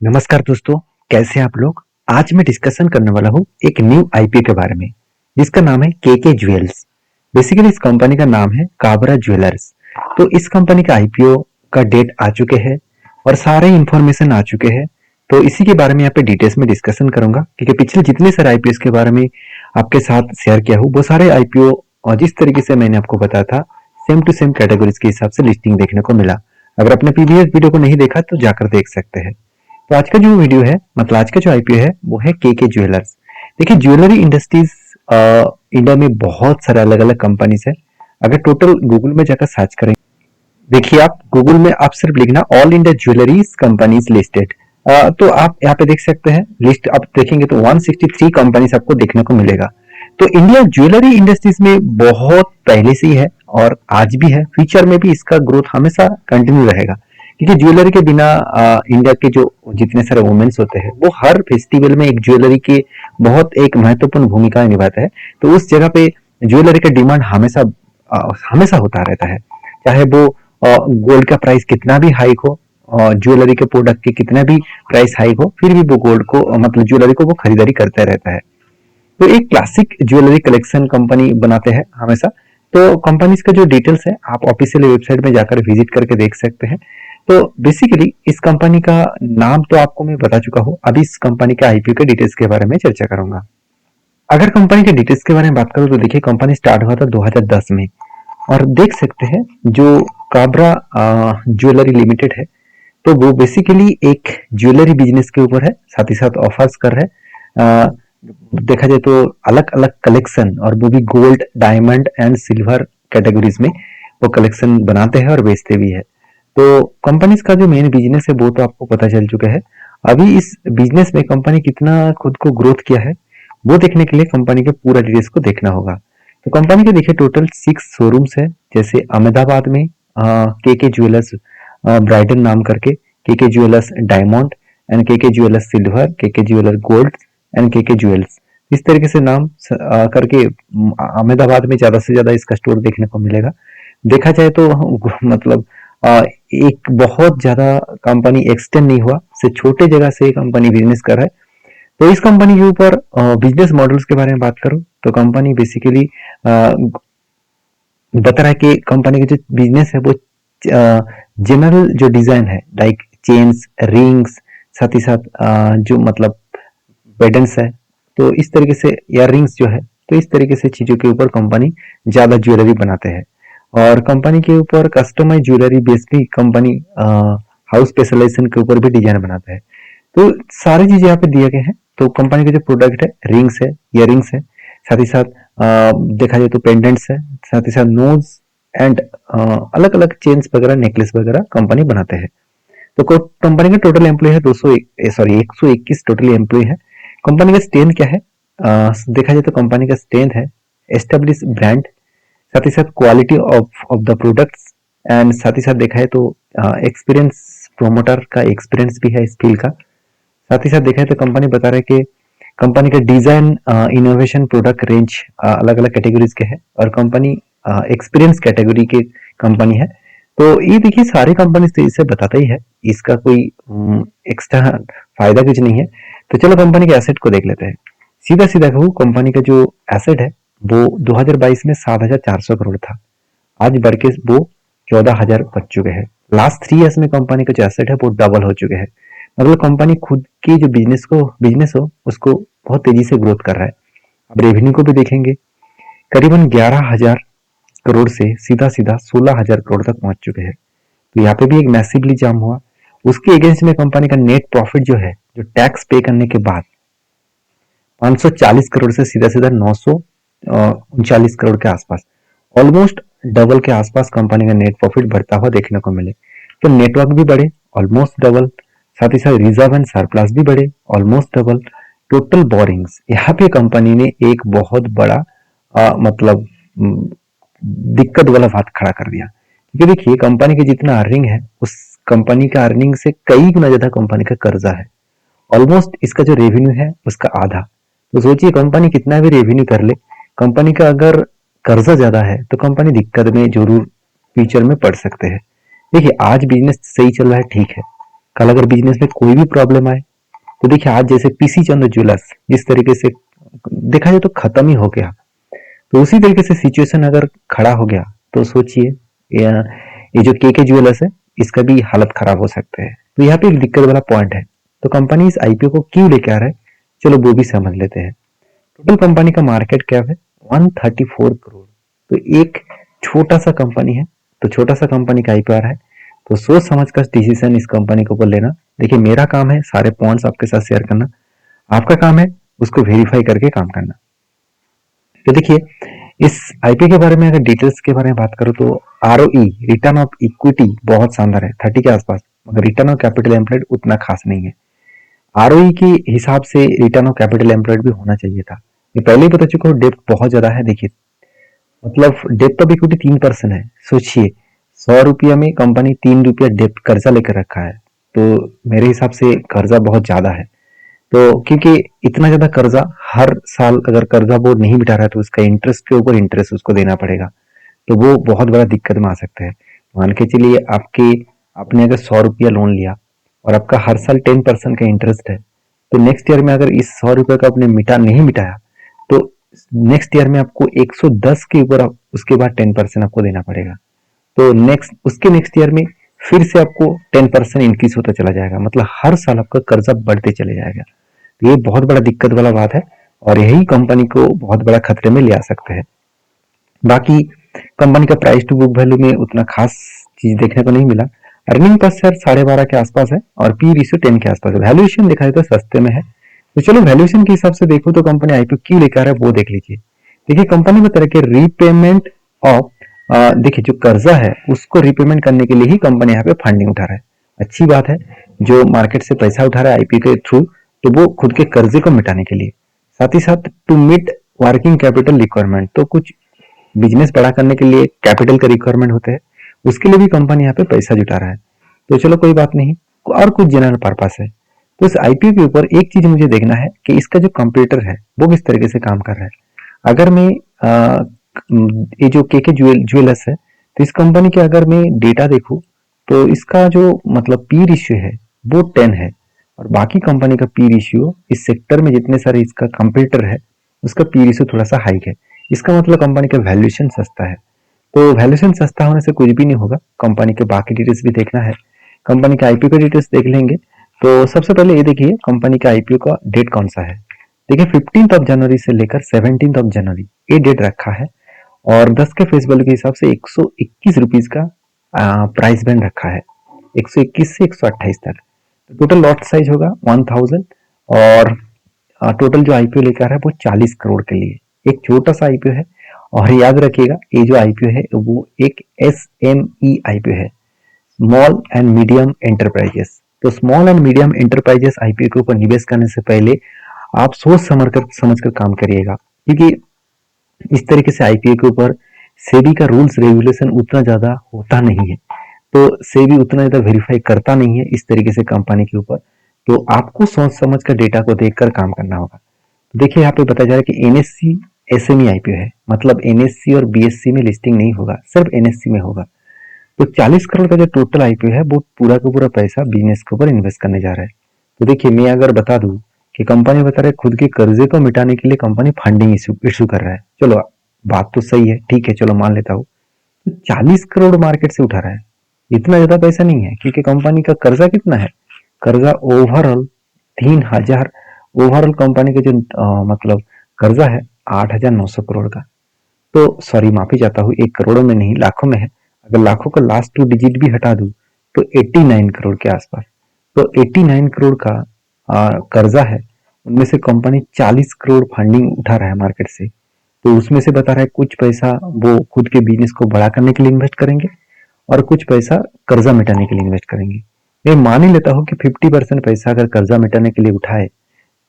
नमस्कार दोस्तों, कैसे हैं आप लोग। आज मैं डिस्कशन करने वाला हूँ एक न्यू आईपीओ के बारे में जिसका नाम है केके ज्वेल्स। बेसिकली इस कंपनी का नाम है काबरा ज्वेलर्स। तो इस कंपनी का आईपीओ का डेट आ चुके हैं और सारे इंफॉर्मेशन आ चुके हैं। तो इसी के बारे में यहाँ पे डिटेल्स में डिस्कशन करूंगा क्योंकि पिछले जितने सारे आईपीओ के बारे में आपके साथ शेयर किया हूँ वो सारे आईपीओ और जिस तरीके से मैंने आपको बताया था सेम टू सेम कैटेगरीज के हिसाब से लिस्टिंग देखने को मिला। अगर आपने प्रीवियस वीडियो को नहीं देखा तो जाकर देख सकते हैं। तो आज का जो वीडियो है मतलब आज का जो आईपीओ है वो है केके ज्वेलर्स। देखिए ज्वेलरी इंडस्ट्रीज इंडिया में बहुत सारे अलग अलग कंपनीज है। अगर टोटल गूगल में जाकर सर्च करें, देखिए आप गूगल में आप सिर्फ लिखना all India jewelleries companies listed, तो आप यहाँ पे देख सकते हैं लिस्ट आप देखेंगे तो 163 कंपनीज आपको देखने को मिलेगा। तो इंडिया ज्वेलरी इंडस्ट्रीज में बहुत पहले से ही है और आज भी है, फ्यूचर में भी इसका ग्रोथ हमेशा कंटिन्यू रहेगा क्योंकि ज्वेलरी के बिना इंडिया के जो जितने सारे वुमेन्स होते हैं वो हर फेस्टिवल में एक ज्वेलरी की बहुत एक महत्वपूर्ण भूमिका निभाता है। तो उस जगह पे ज्वेलरी का डिमांड हमेशा हमेशा होता रहता है, चाहे वो गोल्ड का प्राइस कितना भी हाइक हो, ज्वेलरी के प्रोडक्ट के कितना भी प्राइस हाइक हो, फिर भी वो गोल्ड को मतलब ज्वेलरी को वो खरीदारी करता रहता है। तो एक क्लासिक ज्वेलरी कलेक्शन कंपनी बनाते हैं हमेशा। तो कंपनीज का जो डिटेल्स है आप ऑफिशियल वेबसाइट में जाकर विजिट करके देख सकते हैं। तो बेसिकली इस कंपनी का नाम तो आपको मैं बता चुका हूँ, अभी इस कंपनी के आईपीओ के डिटेल्स के बारे में चर्चा करूंगा। अगर कंपनी के डिटेल्स के बारे में बात करूं तो देखिए कंपनी स्टार्ट हुआ था 2010 में और देख सकते हैं जो काबरा ज्वेलरी लिमिटेड है तो वो बेसिकली एक ज्वेलरी बिजनेस के ऊपर है, साथ ही साथ ऑफर्स कर रहे हैं। देखा जाए तो अलग अलग कलेक्शन और वो भी gold diamond and silver categories में वो कलेक्शन बनाते हैं और बेचते भी है। तो कंपनीज का जो मेन बिजनेस है वो तो आपको पता चल चुका है। अभी इस बिजनेस में कंपनी कितना खुद को ग्रोथ किया है वो देखने के लिए कंपनी के पूरा डिटेल्स को देखना होगा। तो कंपनी के देखिए टोटल 6 शोरूम्स है, जैसे अहमदाबाद में के ज्वेलर्स ब्राइडल नाम करके, के ज्वेलर्स डायमंड एंड के ज्वेलर्स सिल्वर, के ज्वेलर गोल्ड एंड के ज्वेल्स। इस तरीके से नाम करके अहमदाबाद में ज्यादा से ज्यादा इसका स्टोर देखने को मिलेगा। देखा जाए तो मतलब एक बहुत ज्यादा कंपनी एक्सटेंड नहीं हुआ, सिर्फ छोटे जगह से कंपनी बिजनेस कर रहा है। तो इस कंपनी के ऊपर बिजनेस मॉडल्स के बारे में बात करूं तो कंपनी बेसिकली बता रहा है कि कंपनी का जो बिजनेस है वो जनरल जो डिजाइन है लाइक चेन्स रिंग्स, साथ ही साथ जो मतलब पेडेंट्स है, तो इस तरीके से इयर रिंग्स जो है, तो इस तरीके से चीजों के ऊपर कंपनी ज्यादा ज्वेलरी बनाते हैं। और कंपनी के ऊपर कस्टमाइज ज्वेलरी बेस भी कंपनी हाउस स्पेशलाइजेशन के ऊपर भी डिजाइन बनाता है। तो सारी चीजें यहाँ पे दिए गए हैं। तो कंपनी का जो प्रोडक्ट है रिंग्स है, इयररिंग्स है, साथ ही साथ देखा जाए तो पेंडेंट्स है, साथ ही साथ नोज एंड अलग अलग चेन्स वगैरह नेकलेस वगैरह कंपनी बनाते हैं। तो कंपनी का टोटल एम्प्लॉय है 121 टोटल एम्प्लॉय है। कंपनी का स्ट्रेंथ क्या है, देखा जाए तो कंपनी का स्ट्रेंथ है एस्टेब्लिश ब्रांड, साथ ही साथ quality of the products and साथ ही साथ देखा है तो एक्सपीरियंस, प्रोमोटर का एक्सपीरियंस भी है इस फील्ड का। साथ ही साथ देखा है तो कंपनी बता रहा है कि कंपनी का डिजाइन इनोवेशन प्रोडक्ट रेंज अलग अलग कैटेगरीज के है और कंपनी एक्सपीरियंस कैटेगरी के कंपनी है। तो ये देखिए सारे कंपनी तो इसे बताता ही है, इसका कोई एक्स्ट्रा फायदा कुछ नहीं है। तो चलो कंपनी के एसेट को देख लेते हैं। सीधा सीधा कहूँ कंपनी का जो एसेट है वो 2022 में 7,400 करोड़ था, आज बढ़ के वो 14,000 बच चुके हैं। लास्ट 3 ईयर्स में कंपनी का जो एसेट है वो डबल हो चुके हैं। मतलब कंपनी खुद की जो बिजनेस हो उसको बहुत तेजी से ग्रोथ कर रहा है। अब रेवेन्यू को भी देखेंगे, करीबन 11,000 करोड़ से सीधा सीधा 16,000 करोड़ तक पहुंच चुके हैं। तो यहाँ पे भी एक मैसिवली जंप हुआ। उसके अगेंस्ट में कंपनी का नेट प्रॉफिट जो है, जो टैक्स पे करने के बाद 540 करोड़ से सीधा सीधा 939 करोड़ के आसपास, ऑलमोस्ट डबल के आसपास कंपनी का नेट प्रॉफिट बढ़ता हुआ देखने को मिले। तो नेटवर्क भी बढ़े ऑलमोस्ट डबल, साथ ही साथ रिजर्व एंड सरप्लस भी बढ़े ऑलमोस्ट डबल। टोटल बोरिंग्स यहाँ पे कंपनी ने एक बहुत बड़ा मतलब दिक्कत वाला बात खड़ा कर दिया, क्योंकि देखिए कंपनी के जितना अर्निंग है उस कंपनी का अर्निंग से कई गुना ज्यादा कंपनी का कर्जा है। ऑलमोस्ट इसका जो रेवेन्यू है उसका आधा। तो सोचिए कंपनी कितना भी रेवेन्यू कर ले, कंपनी का अगर कर्जा ज्यादा है तो कंपनी दिक्कत में जरूर फ्यूचर में पड़ सकते हैं। देखिए आज बिजनेस सही चल रहा है ठीक है, कल अगर बिजनेस में कोई भी प्रॉब्लम आए तो देखिए आज जैसे पीसी चंद्र ज्वेलर्स जिस तरीके से देखा जाए तो खत्म ही हो गया, तो उसी तरीके से सिचुएशन अगर खड़ा हो गया तो सोचिए ये जो के ज्वेलर्स है इसका भी हालत खराब हो सकता है। तो यहाँ पे एक दिक्कत वाला पॉइंट है। तो कंपनी इस आईपीओ को क्यों लेके आ रहा है, चलो वो भी समझ लेते हैं। टोटल कंपनी का मार्केट कैप है 134 करोड़। तो एक छोटा सा कंपनी है, तो छोटा सा कंपनी का आईपीओ आ रहा है, तो सोच समझ कर डिसीजन इस कंपनी के ऊपर लेना। देखिए मेरा काम है सारे पॉइंट्स आपके साथ शेयर करना, आपका काम है उसको वेरीफाई करके काम करना। तो देखिए इस आईपीओ के बारे में अगर डिटेल्स के बारे में बात करूं तो आरओई रिटर्न ऑफ इक्विटी बहुत शानदार है 30 के आसपास, मगर रिटर्न ऑफ कैपिटल एम्प्लॉयड उतना खास नहीं है। आरओई के हिसाब से रिटर्न ऑफ कैपिटल एम्प्लॉयड भी होना चाहिए था। ये पहले ही बता चुका हूँ, डेप्थ बहुत ज्यादा है। देखिए मतलब डेप्थ ऑफ इक्विटी 3% है। सोचिए 100 रुपया में कंपनी 3 रुपया डेप्थ कर्जा लेकर रखा है, तो मेरे हिसाब से कर्जा बहुत ज्यादा है। तो क्योंकि इतना ज्यादा कर्जा हर साल अगर कर्जा वो नहीं मिटा रहा है तो उसका इंटरेस्ट के ऊपर इंटरेस्ट उसको देना पड़ेगा, तो वो बहुत बड़ा दिक्कत में आ सकता है। मान के चलिए आपने अगर 100 रुपया लोन लिया और आपका हर साल 10% का इंटरेस्ट है, तो नेक्स्ट ईयर में अगर इस 100 रुपये का आपने नहीं मिटाया तो नेक्स्ट ईयर में आपको 110 के ऊपर उसके बाद 10% आपको देना पड़ेगा। तो नेक्स्ट ईयर में फिर से आपको 10% इंक्रीज होता चला जाएगा, मतलब हर साल आपका कर्जा बढ़ते चले जाएगा। तो ये बहुत बड़ा दिक्कत वाला बात है और यही कंपनी को बहुत बड़ा खतरे में ले आ सकता है। बाकी कंपनी का प्राइस टू बुक वैल्यू में उतना खास चीज देखने को नहीं मिला। अर्निंग पर शेयर 12.5 के आसपास है और पी रेशियो 10 के आसपास है। वैल्यूएशन देखा जाए तो सस्ते में है। तो चलो वैल्यूएशन के हिसाब से देखो तो कंपनी आईपीओ क्यों लेकर है वो देख लीजिए। देखिए कंपनी में तरह के रीपेमेंट ऑफ देखिए जो कर्जा है उसको रीपेमेंट करने के लिए ही कंपनी यहाँ पे फंडिंग उठा रहा है। अच्छी बात है, जो मार्केट से पैसा उठा रहा है आईपीओ के थ्रू, तो वो खुद के कर्जे को मिटाने के लिए, साथ ही साथ to meet working capital requirement, तो कुछ बिजनेस बड़ा करने के लिए कैपिटल का रिक्वायरमेंट होते हैं, उसके लिए भी कंपनी यहाँ पे पैसा जुटा रहा है। तो चलो कोई बात नहीं, और कुछ जनरल पर्पस है। तो इस आईपीओ के ऊपर एक चीज मुझे देखना है कि इसका जो कंप्यूटर है वो किस तरीके से काम कर रहा है। अगर मैं ये जो के ज्वेलर्स है, तो इस कंपनी के अगर मैं डेटा देखूं तो इसका जो मतलब पी रेशियो है वो 10 है और बाकी कंपनी का पी रेशियो इस सेक्टर में जितने सारे इसका कंप्यूटर है उसका पी रेशियो थोड़ा सा हाई है। इसका मतलब कंपनी का वैल्यूएशन सस्ता है। तो वैल्यूएशन सस्ता होने से कुछ भी नहीं होगा, कंपनी के बाकी डिटेल्स भी देखना है। कंपनी के आईपीओ के डिटेल्स देख लेंगे। तो सबसे पहले ये देखिए कंपनी का आईपीओ का डेट कौन सा है। देखिए 15 जनवरी से लेकर 17 जनवरी ये डेट रखा है और 10 के फेस वैल्यू के हिसाब से 121 रुपीज का प्राइस बैंड रखा है, 121 से 128 तक। तो टोटल लॉट साइज होगा 1000 और टोटल जो आईपीओ लेकर आ रहा है वो 40 करोड़ के लिए। एक छोटा सा आईपीओ है और याद रखिएगा ये जो आईपीओ है वो एक एसएमई आईपीओ है, स्मॉल एंड मीडियम एंटरप्राइजेस। तो small and medium enterprises IPO के ऊपर निवेश करने से पहले आप सोच समझ कर काम करिएगा, क्योंकि इस तरीके से आईपीओ के ऊपर सेबी का रूल्स रेगुलेशन उतना ज्यादा होता नहीं है, तो सेबी उतना ज्यादा वेरीफाई करता नहीं है इस तरीके से कंपनी के ऊपर। तो आपको सोच समझ कर डेटा को देखकर काम करना होगा। तो देखिए यहाँ पे बताया जा रहा है कि एनएससी एसएमई आईपीओ है, मतलब एनएससी और बीएससी में लिस्टिंग नहीं होगा, सिर्फ एनएससी में होगा। तो 40 करोड़ का जो टोटल आईपीओ है वो पूरा का पूरा पैसा बिजनेस के ऊपर इन्वेस्ट करने जा रहा है। तो देखिए मैं अगर बता दूं कि कंपनी बता रहा है खुद के कर्जे को मिटाने के लिए कंपनी फंडिंग इशू कर रहा है, चलो बात तो सही है, ठीक है चलो मान लेता हूँ। तो 40 करोड़ मार्केट से उठा रहा है, इतना ज्यादा पैसा नहीं है क्योंकि कंपनी का कर्जा कितना है, कर्जा ओवरऑल 3000, ओवरऑल कंपनी का जो मतलब कर्जा है 8900 करोड़ का। तो सॉरी माफी चाहता हूँ, 1 करोड़ में नहीं लाखों में है। अगर लाखों का लास्ट 2 डिजिट भी हटा दूं तो 89 करोड़ के आसपास। तो 89 करोड़ का कर्जा है, उनमें से कंपनी 40 करोड़ फंडिंग उठा रहा है मार्केट से। तो उसमें से बता रहा है कुछ पैसा वो खुद के बिजनेस को बड़ा करने के लिए इन्वेस्ट करेंगे और कुछ पैसा कर्जा मिटाने के लिए इन्वेस्ट करेंगे। मैं मान ही लेता हूँ कि 50% पैसा अगर कर्जा मिटाने के लिए उठाए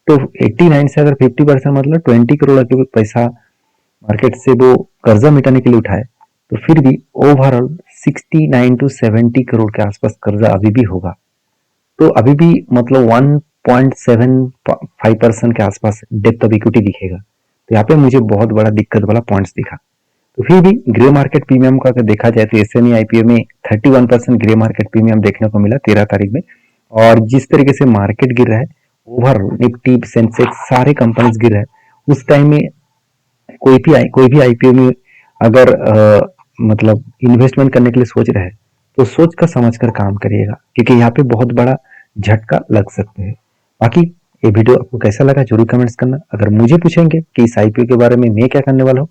तो 89 से अगर 50% मतलब 20 करोड़ के पैसा मार्केट से वो कर्जा मिटाने के लिए उठाए, तो फिर भी ओवरऑल 69 टू 70 करोड़ के आसपास कर्जा अभी भी होगा। तो अभी भी मतलब 1.75% के आसपास डेप्थ ऑफ इक्विटी दिखेगा। तो यहाँ पे मुझे बहुत बड़ा दिक्कत वाला पॉइंट्स दिखा। तो फिर भी ग्रे मार्केट प्रीमियम का अगर देखा जाए तो एसएमई आईपीओ में 31% ग्रे मार्केट प्रीमियम देखने को मिला 13 तारीख में, और जिस तरीके से मार्केट गिर रहा है, ओवर निफ्टी सेंसेक्स सारे कंपनीज गिर रहे हैं, उस टाइम में कोई भी आईपीओ में अगर मतलब इन्वेस्टमेंट करने के लिए सोच रहे हैं तो सोच कर समझ कर काम करिएगा, क्योंकि यहाँ पे बहुत बड़ा झटका लग सकते हैं। बाकी ये वीडियो आपको कैसा लगा जरूर कमेंट्स करना। अगर मुझे पूछेंगे कि इस आईपीओ के बारे में मैं क्या करने वाला हूँ,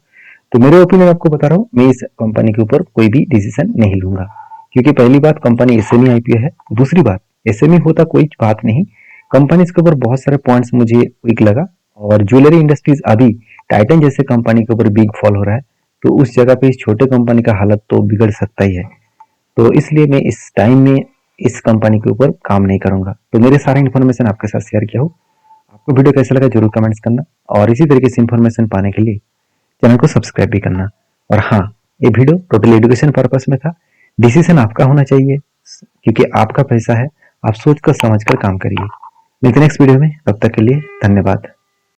तो मेरे ओपिनियन आपको बता रहा हूँ, मैं इस कंपनी के ऊपर कोई भी डिसीजन नहीं लूंगा, क्योंकि पहली बात कंपनी एसएमई आईपीओ है, दूसरी बात एसएमई होता कोई बात नहीं, कंपनी के ऊपर बहुत सारे पॉइंट्स मुझे वीक लगा। और ज्वेलरी इंडस्ट्रीज अभी टाइटन जैसे कंपनी के ऊपर बिग फॉल हो रहा है, तो उस जगह पे इस छोटे कंपनी का हालत तो बिगड़ सकता ही है। तो इसलिए मैं इस टाइम में इस कंपनी के ऊपर काम नहीं करूंगा। तो मेरे सारे इन्फॉर्मेशन आपके साथ शेयर किया हो। आपको वीडियो कैसा लगा जरूर कमेंट्स करना, और इसी तरीके से इन्फॉर्मेशन पाने के लिए चैनल को सब्सक्राइब भी करना। और हाँ, ये वीडियो टोटल एजुकेशन पर्पस में था, डिसीजन आपका होना चाहिए, क्योंकि आपका पैसा है, आप सोच कर समझ कर काम करिए। मिलते नेक्स्ट वीडियो में, तब तक के लिए धन्यवाद।